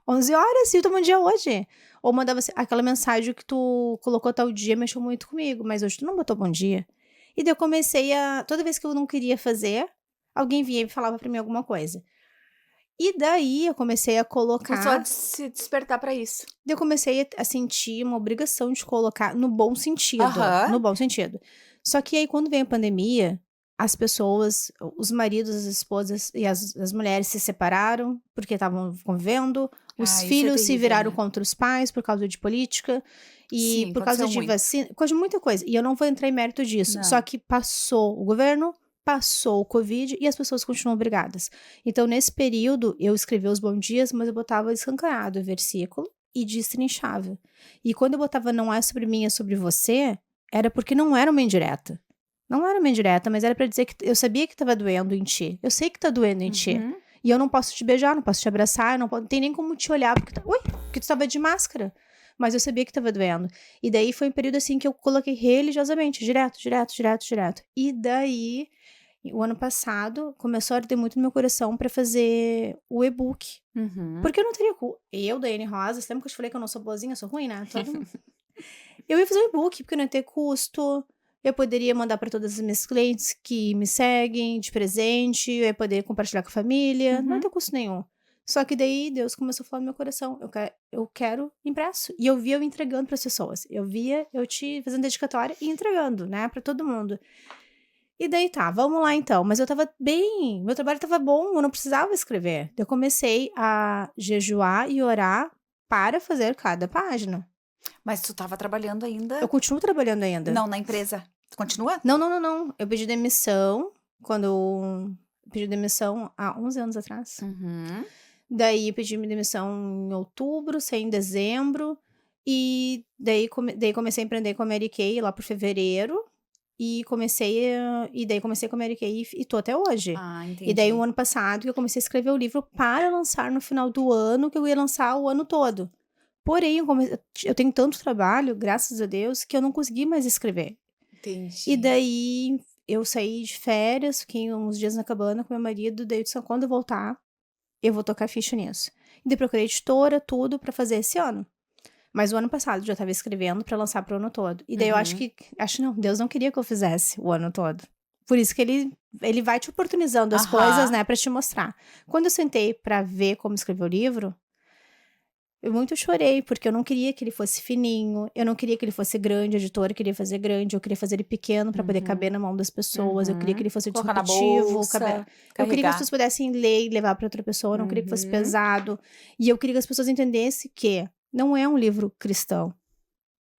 11 horas e o teu bom dia hoje. Ou mandava assim, aquela mensagem que tu colocou tal dia mexeu muito comigo, mas hoje tu não botou bom dia. E daí eu comecei toda vez que eu não queria fazer, alguém vinha e falava pra mim alguma coisa. E daí eu comecei a Tu começou a colocar, se despertar para isso. daí eu comecei a sentir uma obrigação de colocar no bom sentido, Aham. no bom sentido. Só que aí quando veio a pandemia, as pessoas, os maridos, as esposas e as mulheres se separaram porque estavam convivendo, os Ah, isso é filhos se terrível, viraram né? contra os pais por causa de política e Sim, por causa aconteceu de muito. vacina, por causa de muita coisa. E eu não vou entrar em mérito disso. Só Não. que passou o governo, passou o Covid e as pessoas continuam brigadas. Então, nesse período, eu escrevia os bons dias, mas eu botava escancarado o versículo e destrinchava. E quando eu botava não é sobre mim, é sobre você, era porque não era uma indireta. Não era uma indireta, mas era pra dizer que eu sabia que tava doendo em ti. Eu sei que tá doendo em ti. Uhum. E eu não posso te beijar, não posso te abraçar, não tem nem como te olhar, porque tu tava de máscara. Mas eu sabia que tava doendo. E daí foi um período assim que eu coloquei religiosamente, direto, direto, direto, direto. E daí, o ano passado, começou a arder muito no meu coração pra fazer o e-book. Uhum. Porque eu não teria eu, Daiane Rosa, você lembra que eu te falei que eu não sou boazinha, eu sou ruim, né? Eu ia fazer um e-book, porque não ia ter custo. eu poderia mandar para todas as minhas clientes que me seguem de presente, eu ia poder compartilhar com a família, não ia ter custo nenhum. Só que daí Deus começou a falar no meu coração, eu quero impresso. E eu via eu entregando para as pessoas. Eu via eu te fazendo dedicatória e entregando, né, para todo mundo. E daí tá, vamos lá então. Mas eu tava bem, meu trabalho tava bom, eu não precisava escrever. Eu comecei a jejuar e orar para fazer cada página. Mas tu tava trabalhando ainda? Eu continuo trabalhando ainda. Não, na empresa. Tu continua? Não. Eu pedi demissão quando eu pedi demissão há 11 anos atrás. Daí eu pedi minha demissão em outubro, saí em dezembro. E daí comecei a empreender com a Mary Kay lá por fevereiro. E daí comecei com a Mary Kay e tô até hoje. Entendi. E daí o ano passado que eu comecei a escrever o livro para lançar no final do ano, que eu ia lançar o ano todo. Porém, eu tenho tanto trabalho, graças a Deus, que eu não consegui mais escrever. Entendi. E daí eu saí de férias, fiquei uns dias na cabana com meu marido, daí eu disse, quando eu voltar, eu vou tocar ficha nisso. E daí procurei editora, tudo pra fazer esse ano. Mas o ano passado eu já tava escrevendo pra lançar pro ano todo. E daí eu acho não, Deus não queria que eu fizesse o ano todo. Por isso que ele vai te oportunizando as coisas, né, pra te mostrar. Quando eu sentei pra ver como escrever o livro, eu muito chorei, porque eu não queria que ele fosse fininho, eu não queria que ele fosse grande, a editora queria fazer grande, eu queria fazer ele pequeno pra poder caber na mão das pessoas, eu queria que ele fosse Colocar na disruptivo, bolsa, eu queria que as pessoas pudessem ler e levar pra outra pessoa, eu não queria que fosse pesado, e eu queria que as pessoas entendessem que não é um livro cristão.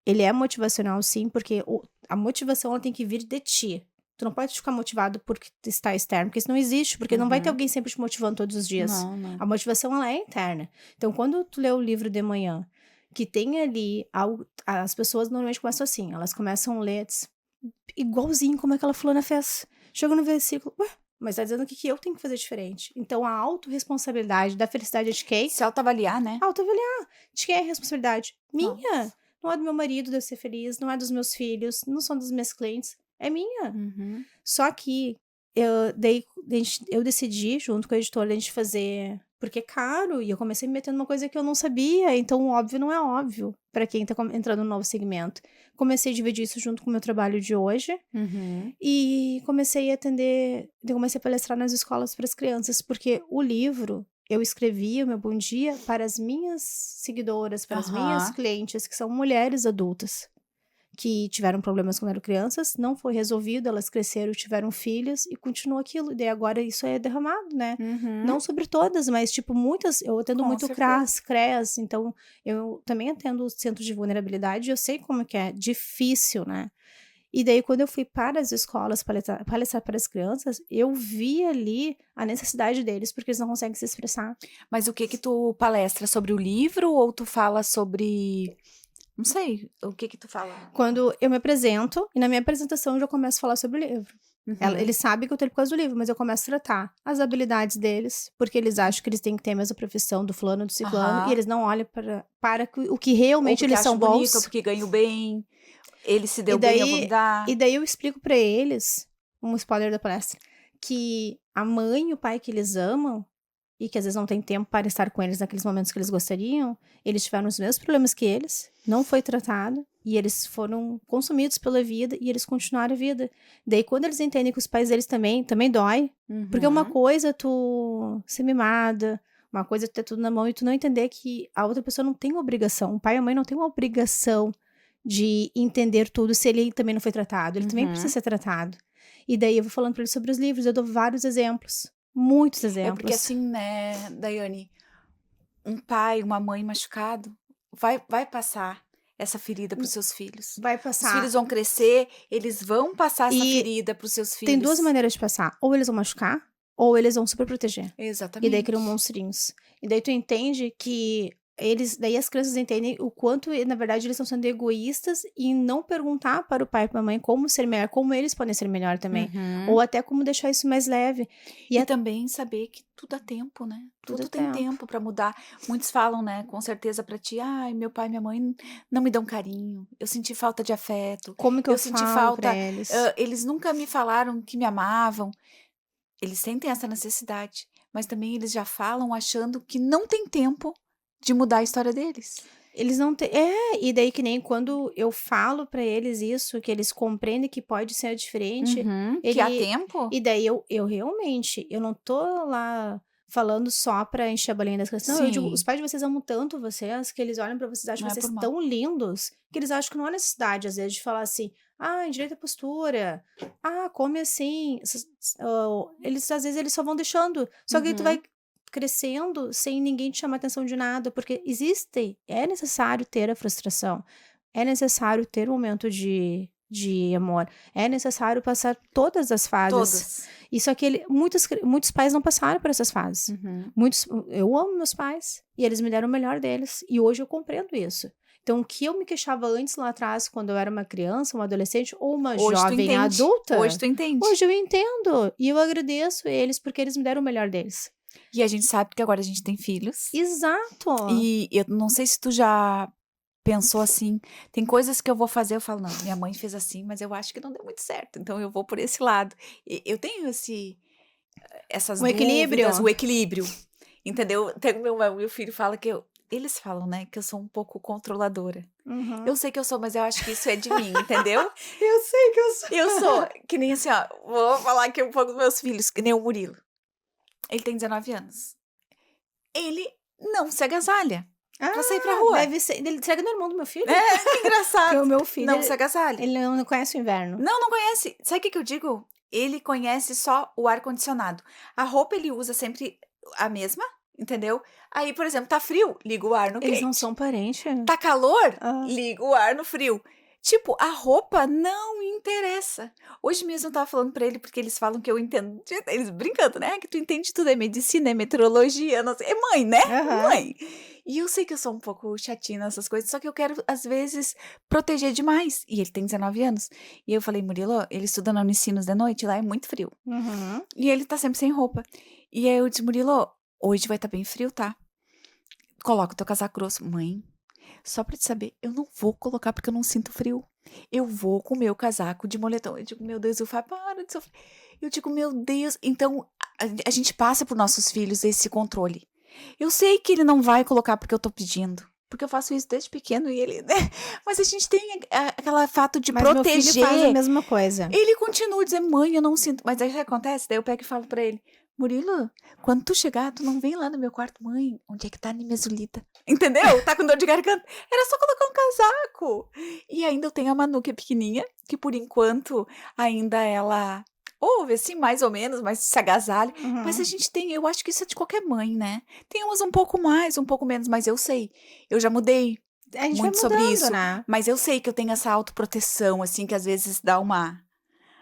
Ele é motivacional, sim, porque a motivação ela tem que vir de ti. Tu não pode ficar motivado porque está externo, porque isso não existe, porque não vai ter alguém sempre te motivando todos os dias. Não. A motivação, ela é interna. Então, quando tu lê o livro de manhã, que tem ali algo, as pessoas normalmente começam assim, elas começam a ler igualzinho como aquela fulana fez. Chega no versículo, mas tá dizendo que eu tenho que fazer diferente. Então, a autorresponsabilidade da felicidade de quem? Se autoavaliar, né? Autoavaliar. De quem é a responsabilidade? Minha. Nossa. Não é do meu marido de eu ser feliz, não é dos meus filhos, não são dos meus clientes. É minha. Só que eu decidi, junto com a editora, a gente fazer... Porque é caro, e eu comecei me metendo numa coisa que eu não sabia, então o óbvio não é óbvio pra quem tá entrando no novo segmento. Comecei a dividir isso junto com o meu trabalho de hoje, e comecei a palestrar nas escolas para as crianças, porque o livro, eu escrevi o meu bom dia para as minhas seguidoras, para as minhas clientes, que são mulheres adultas, que tiveram problemas quando eram crianças, não foi resolvido, elas cresceram, tiveram filhos e continuou aquilo. E daí agora isso é derramado, né? Não sobre todas, mas tipo muitas, eu atendo muito CREAS, então eu também atendo o centro de vulnerabilidade, eu sei como que é difícil, né? E daí quando eu fui para as escolas palestrar para as crianças, eu vi ali a necessidade deles, porque eles não conseguem se expressar. Mas o que tu palestra? Sobre o livro ou tu fala sobre... Não sei, o que tu fala? Quando eu me apresento, e na minha apresentação eu já começo a falar sobre o livro. Eles sabem que eu tô ali por causa do livro, mas eu começo a tratar as habilidades deles, porque eles acham que eles têm que ter a mesma profissão do fulano, do ciclano, e eles não olham para o que realmente eles são bons. Bonito, ou porque ganham bem, ele se deu bem, eu vou me dar. E daí eu explico pra eles, um spoiler da palestra, que a mãe e o pai que eles amam, e que às vezes não tem tempo para estar com eles naqueles momentos que eles gostariam, eles tiveram os mesmos problemas que eles, não foi tratado, e eles foram consumidos pela vida, e eles continuaram a vida. Daí quando eles entendem que os pais deles também dói, porque uma coisa é tu ser mimada, uma coisa é tu ter tudo na mão, e tu não entender que a outra pessoa não tem obrigação, o pai e a mãe não tem uma obrigação de entender tudo se ele também não foi tratado, ele também precisa ser tratado. E daí eu vou falando pra eles sobre os livros, eu dou vários exemplos. Muitos exemplos. É porque assim, né, Daiane, um pai, uma mãe machucado vai passar essa ferida pros seus filhos. Vai passar. Os filhos vão crescer, eles vão passar essa ferida pros seus filhos. Tem duas maneiras de passar. Ou eles vão machucar, ou eles vão super proteger. Exatamente. E daí criam monstrinhos. E daí tu entende que daí as crianças entendem o quanto, na verdade, eles estão sendo egoístas e não perguntar para o pai e para a mãe como ser melhor, como eles podem ser melhor também. Ou até como deixar isso mais leve. E também saber que tudo dá tempo, né? Tudo tem tempo para mudar. Muitos falam, né, com certeza pra ti, ai, meu pai e minha mãe não me dão carinho, eu senti falta de afeto. Como que eu senti falta pra eles? Eles nunca me falaram que me amavam. Eles sentem essa necessidade, mas também eles já falam achando que não tem tempo de mudar a história deles. Eles não têm. E daí que nem quando eu falo pra eles isso, que eles compreendem que pode ser diferente, Que há tempo? e daí eu realmente, eu não tô lá falando só pra encher a bolinha das crianças. Não, eu digo, Sim. os pais de vocês amam tanto vocês, que eles olham pra vocês, acham Não é vocês por mal. tão lindos, que eles acham que não há necessidade, às vezes, de falar assim, endireita a postura, come assim. Eles, às vezes, eles só vão deixando. Só que aí tu vai crescendo sem ninguém te chamar atenção de nada, porque é necessário ter a frustração, é necessário ter um momento de amor, é necessário passar todas as fases. Todas. E só que muitos pais não passaram por essas fases. Eu amo meus pais, e eles me deram o melhor deles, e hoje eu compreendo isso. Então, o que eu me queixava antes lá atrás, quando eu era uma criança, uma adolescente ou uma jovem adulta, Hoje tu entende. hoje eu entendo, e eu agradeço eles porque eles me deram o melhor deles. E a gente sabe que agora a gente tem filhos. Exato. E eu não sei se tu já pensou assim, tem coisas que eu vou fazer, eu falo, não, minha mãe fez assim, mas eu acho que não deu muito certo, então eu vou por esse lado. Eu tenho essas equilíbrio. dúvidas, o equilíbrio, entendeu? Meu filho fala eles falam, né, que eu sou um pouco controladora. Eu sei que eu sou, mas eu acho que isso é de mim, entendeu? Eu sei que eu sou. Eu sou, que nem assim, ó, vou falar aqui um pouco dos meus filhos, que nem o Murilo. Ele tem 19 anos. Ele não se agasalha pra sair pra rua. Deve ser. Será que não é irmão do meu filho? Que engraçado. Porque o meu filho. Não se agasalha. Ele não conhece o inverno. Não conhece. Sabe o que eu digo? Ele conhece só o ar-condicionado. A roupa ele usa sempre a mesma, entendeu? Aí, por exemplo, tá frio, liga o ar no quente. Eles não são parentes? Tá calor, liga o ar no frio. Tipo, a roupa não interessa. Hoje mesmo eu tava falando pra ele, porque eles falam que eu entendo. Eles brincando, né? Que tu entende tudo, é medicina, é meteorologia, não sei. É mãe, né? Mãe. E eu sei que eu sou um pouco chatinha nessas coisas, só que eu quero, às vezes, proteger demais. E ele tem 19 anos. E eu falei, Murilo, ele estuda na Unicinos de noite, lá é muito frio. E ele tá sempre sem roupa. E aí eu disse, Murilo, hoje vai estar bem frio, tá? Coloca o teu casaco grosso. Mãe, só pra te saber, eu não vou colocar porque eu não sinto frio. Eu vou com o meu casaco de moletom. Eu digo, meu Deus, o Fá, para de sofrer. Eu digo, meu Deus. Então, a gente passa por nossos filhos esse controle. Eu sei que ele não vai colocar porque eu tô pedindo. Porque eu faço isso desde pequeno e ele, né? Mas a gente tem aquele fato de proteger. Meu filho faz a mesma coisa. Ele continua dizendo, mãe, eu não sinto. Mas aí o que acontece? Daí eu pego e falo pra ele, Murilo, quando tu chegar, tu não vem lá no meu quarto, mãe, onde é que tá a mesolita? Entendeu? Tá com dor de garganta. Era só colocar um casaco. E ainda eu tenho a Manu, que é pequenininha, que por enquanto ainda ela ouve, assim, mais ou menos, mas se agasalha. Mas a gente tem, eu acho que isso é de qualquer mãe, né? Tem umas um pouco mais, um pouco menos, mas eu sei. Eu já mudei A gente muito vai mudando, sobre isso. né? Mas eu sei que eu tenho essa autoproteção, assim, que às vezes dá uma...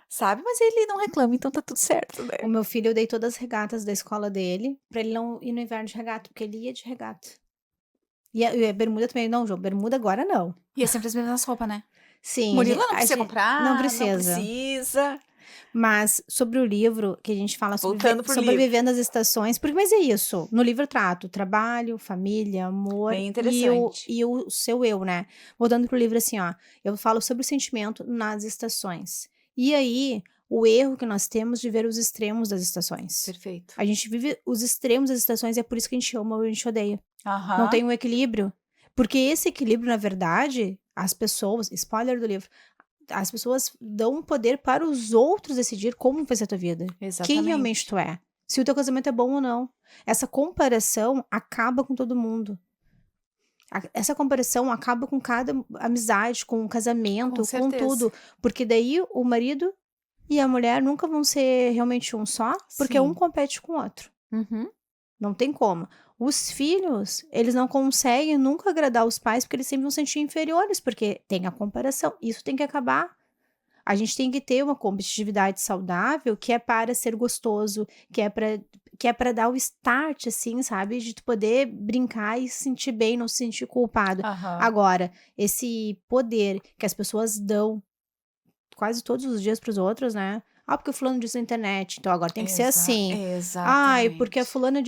Sabe? Mas ele não reclama, então tá tudo certo, né? O meu filho, eu dei todas as regatas da escola dele, pra ele não ir no inverno de regata, porque ele ia de regata. E a bermuda também, não, João, bermuda agora não. E é sempre as mesmas roupas, né? Sim. Murilo não precisa comprar. Não precisa. Não precisa. Mas sobre o livro, que a gente fala sobre Sobrevivendo as estações, mas é isso. No livro eu trato trabalho, família, amor. Bem interessante. E o seu eu, né? Voltando pro livro assim, ó. Eu falo sobre o sentimento nas estações. E aí, o erro que nós temos de ver os extremos das estações. Perfeito. A gente vive os extremos das estações e é por isso que a gente ama ou a gente odeia. Não tem um equilíbrio. Porque esse equilíbrio, na verdade, as pessoas... Spoiler do livro. As pessoas dão um poder para os outros decidir como vai ser a tua vida. Exatamente. Quem realmente tu é. Se o teu casamento é bom ou não. Essa comparação acaba com todo mundo. Essa comparação acaba com cada amizade, com o casamento, com tudo. Porque daí o marido e a mulher nunca vão ser realmente um só, porque um compete com o outro. Não tem como. Os filhos, eles não conseguem nunca agradar os pais, porque eles sempre vão se sentir inferiores, porque tem a comparação. Isso tem que acabar. A gente tem que ter uma competitividade saudável, que é para ser gostoso, que é para dar o start, assim, sabe? De tu poder brincar e se sentir bem, não se sentir culpado. Agora, esse poder que as pessoas dão quase todos os dias pros outros, né? porque o fulano disse na internet, então agora tem que ser assim. Exatamente. Porque a fulana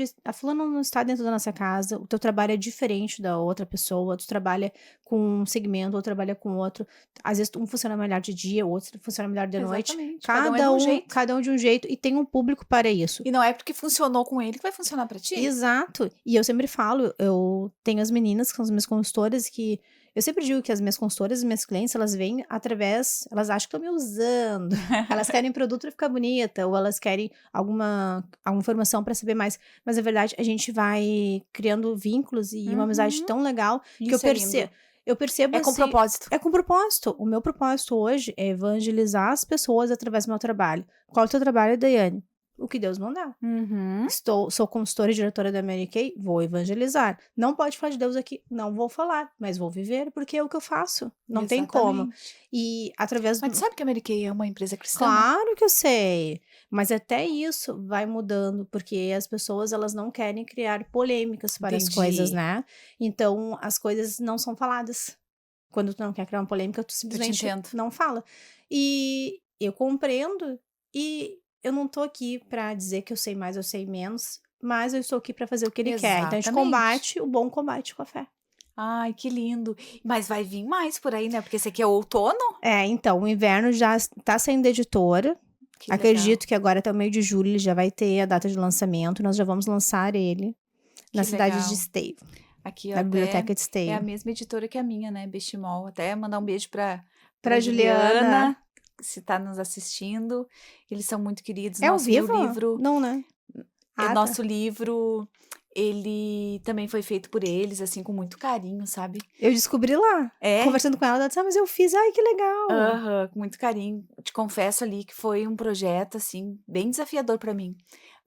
não está dentro da nossa casa, o teu trabalho é diferente da outra pessoa, tu trabalha com um segmento, ou trabalha com outro. Às vezes um funciona melhor de dia, o outro funciona melhor de noite. Exatamente. Cada um é de um jeito. Cada um de um jeito, e tem um público para isso. E não é porque funcionou com ele que vai funcionar pra ti. Exato. E eu sempre falo, eu tenho as meninas que são as minhas consultoras que... Eu sempre digo que as minhas consultoras e minhas clientes, elas vêm através... Elas acham que estão me usando. Elas querem produto pra ficar bonita. Ou elas querem alguma informação pra saber mais. Mas, na verdade, a gente vai criando vínculos e uma amizade tão legal que Isso é lindo. eu percebo É com assim... propósito. É com propósito. O meu propósito hoje é evangelizar as pessoas através do meu trabalho. Qual é o teu trabalho, Daiane? O que Deus mandar. Sou consultora e diretora da Mary Kay, vou evangelizar. Não pode falar de Deus aqui, não vou falar, mas vou viver, porque é o que eu faço. Não tem como. E através Mas tu sabe que a Mary Kay é uma empresa cristã? Claro que eu sei. Mas até isso vai mudando, porque as pessoas, elas não querem criar polêmicas para as coisas, né? Então, as coisas não são faladas. Quando tu não quer criar uma polêmica, tu simplesmente não fala. E eu compreendo, e eu não tô aqui pra dizer que eu sei mais ou sei menos, mas eu estou aqui pra fazer o que ele quer. Então a gente combate o bom combate com a fé. Ai, que lindo. Mas vai vir mais por aí, né? Porque esse aqui é o outono. Então, o inverno já tá saindo da editora. Que Acredito que agora até o meio de julho ele já vai ter a data de lançamento. Nós já vamos lançar ele na cidade de Esteio. Aqui, na biblioteca de Esteio. É a mesma editora que a minha, né? Bestimol. Até mandar um beijo pra Juliana. Se tá nos assistindo. Eles são muito queridos. É ao vivo? Livro, não, né? Nosso livro, ele também foi feito por eles, assim, com muito carinho, sabe? Eu descobri lá. Conversando com ela, ela disse, mas eu fiz, ai, que legal. Com muito carinho. Te confesso ali que foi um projeto, assim, bem desafiador pra mim.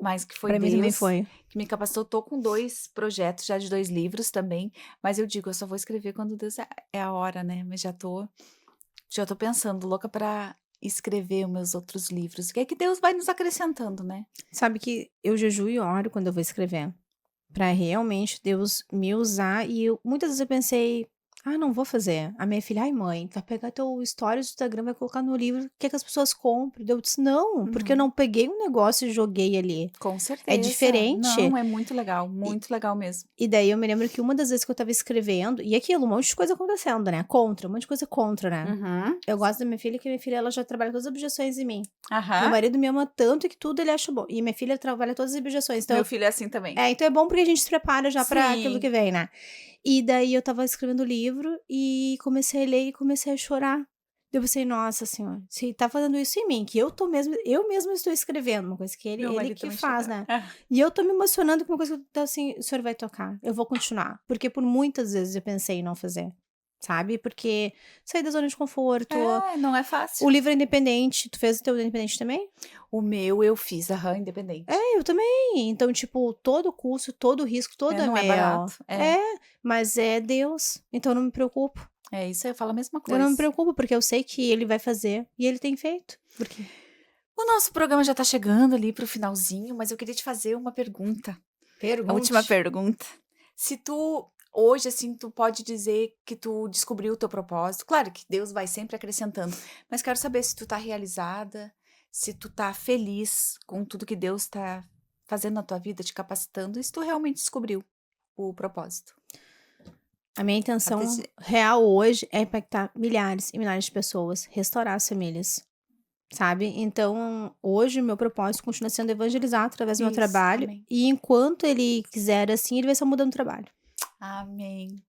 Mas que foi pra Deus mim também foi. Que me capacitou. Tô com 2 projetos, já de 2 livros também. Mas eu digo, eu só vou escrever quando Deus é a hora, né? Mas já tô pensando, louca pra escrever os meus outros livros. O que é que Deus vai nos acrescentando, né? Sabe que eu jejuo e oro quando eu vou escrever. Pra realmente Deus me usar. E muitas vezes eu pensei, não vou fazer. A minha filha, ai mãe, vai pegar teu stories do Instagram, vai colocar no livro, quer que as pessoas comprem. Eu disse, não, porque eu não peguei um negócio e joguei ali. Com certeza. É diferente. Não, é muito legal legal mesmo. E daí eu me lembro que uma das vezes que eu tava escrevendo, e aquilo, um monte de coisa acontecendo, né? Um monte de coisa contra, né? Eu gosto da minha filha, que minha filha, ela já trabalha todas as objeções em mim. Meu marido me ama tanto que tudo ele acha bom. E minha filha trabalha todas as objeções. Então, meu filho é assim também. Então é bom porque a gente se prepara já pra aquilo que vem, né? E daí eu tava escrevendo o livro e comecei a ler e comecei a chorar. Eu pensei, nossa senhora, se tá fazendo isso em mim, que eu mesma estou escrevendo, uma coisa que ele que faz, né? E eu tô me emocionando com uma coisa que eu tô assim, o senhor vai tocar, eu vou continuar. Porque por muitas vezes eu pensei em não fazer, sabe? Porque sair da zona de conforto. Não é fácil. O livro é independente, tu fez o teu independente também? O meu eu fiz, independente. Eu também. Então, tipo, todo o custo, todo o risco, toda não é barato. Mas é Deus, então eu não me preocupo. Isso eu falo a mesma coisa. Eu não me preocupo, porque eu sei que ele vai fazer, e ele tem feito. Por quê? O nosso programa já tá chegando ali pro finalzinho, mas eu queria te fazer uma pergunta. A última pergunta. Se tu, hoje, assim, tu pode dizer que tu descobriu o teu propósito. Claro que Deus vai sempre acrescentando, mas quero saber se tu tá realizada, se tu tá feliz com tudo que Deus tá fazendo na tua vida, te capacitando, e se tu realmente descobriu o propósito. A minha intenção real hoje é impactar milhares e milhares de pessoas, restaurar as famílias, sabe? Então, hoje o meu propósito continua sendo evangelizar através do meu trabalho. Amém. E enquanto ele quiser assim, ele vai só mudando o trabalho. Amém.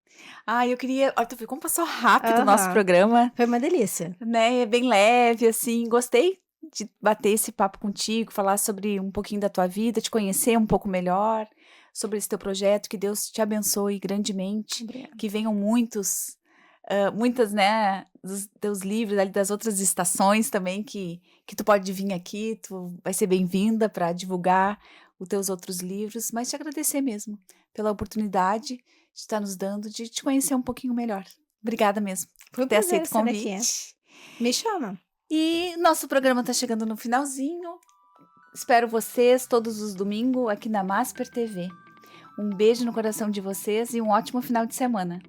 Eu queria... Olha, tu viu como passou rápido o nosso programa? Foi uma delícia. Né? É bem leve, assim. Gostei de bater esse papo contigo, falar sobre um pouquinho da tua vida, te conhecer um pouco melhor, sobre esse teu projeto, que Deus te abençoe grandemente. Obrigada. Que venham muitas, né, dos teus livros, ali das outras estações também, que tu pode vir aqui, tu vai ser bem-vinda para divulgar os teus outros livros, mas te agradecer mesmo pela oportunidade de estar nos dando, de te conhecer um pouquinho melhor. Obrigada mesmo por ter aceito o convite. Me chama. E nosso programa está chegando no finalzinho. Espero vocês todos os domingos aqui na Masper TV. Um beijo no coração de vocês e um ótimo final de semana.